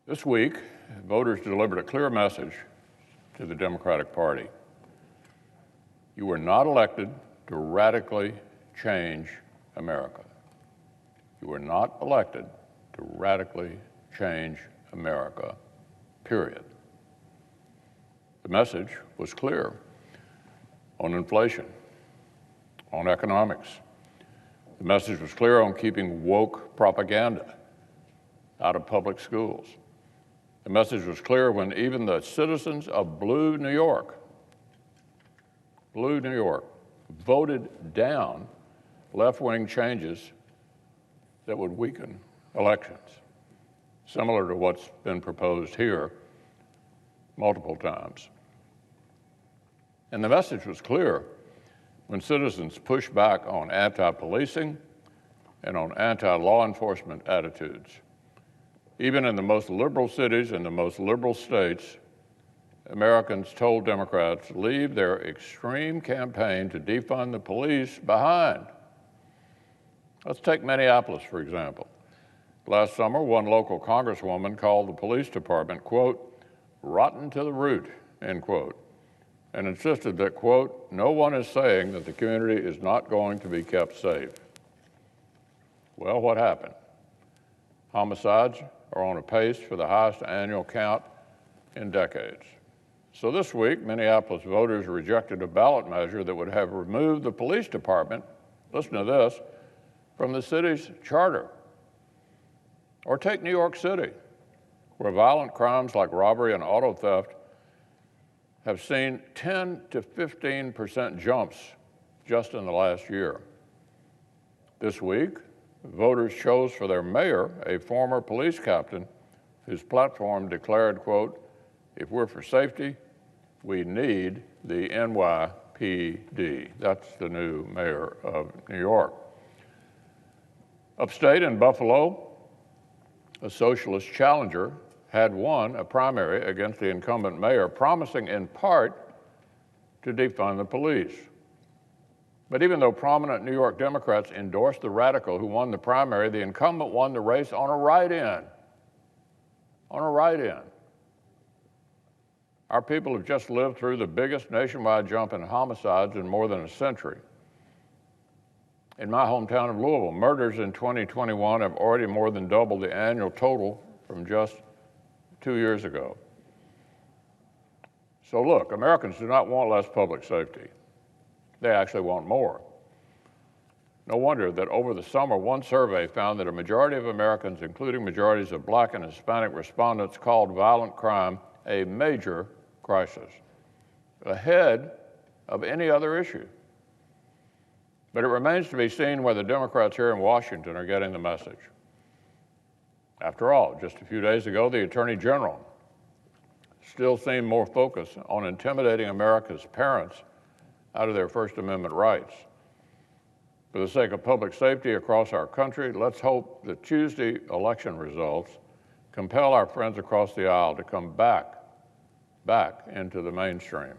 This week, voters delivered a clear message to the Democratic Party. You were not elected to radically change America. You were not elected to radically change America, period. The message was clear on inflation, on economics. The message was clear on keeping woke propaganda out of public schools. The message was clear when even the citizens of blue New York, voted down left-wing changes that would weaken elections, similar to what's been proposed here multiple times. And the message was clear when citizens pushed back on anti-policing and on anti-law enforcement attitudes. Even in the most liberal cities and the most liberal states, Americans told Democrats to leave their extreme campaign to defund the police behind. Let's take Minneapolis, for example. Last summer, one local congresswoman called the police department, quote, rotten to the root, end quote, and insisted that, quote, no one is saying that the community is not going to be kept safe. Well, what happened? Homicides are on a pace for the highest annual count in decades. So this week, Minneapolis voters rejected a ballot measure that would have removed the police department, listen to this, from the city's charter. Or take New York City, where violent crimes like robbery and auto theft have seen 10 to 15% jumps just in the last year. This week, voters chose for their mayor a former police captain whose platform declared, quote, if we're for safety, we need the NYPD. That's the new mayor of New York. Upstate in Buffalo, a socialist challenger had won a primary against the incumbent mayor, promising in part to defund the police. But even though prominent New York Democrats endorsed the radical who won the primary, the incumbent won the race on a write-in. On a write-in. Our people have just lived through the biggest nationwide jump in homicides in more than a century. In my hometown of Louisville, murders in 2021 have already more than doubled the annual total from just 2 years ago. So look, Americans do not want less public safety. They actually want more. No wonder that over the summer, one survey found that a majority of Americans, including majorities of Black and Hispanic respondents, called violent crime a major crisis, ahead of any other issue. But it remains to be seen whether Democrats here in Washington are getting the message. After all, just a few days ago, the Attorney General still seemed more focused on intimidating America's parents out of their First Amendment rights. For the sake of public safety across our country, let's hope that Tuesday election results compel our friends across the aisle to come back into the mainstream.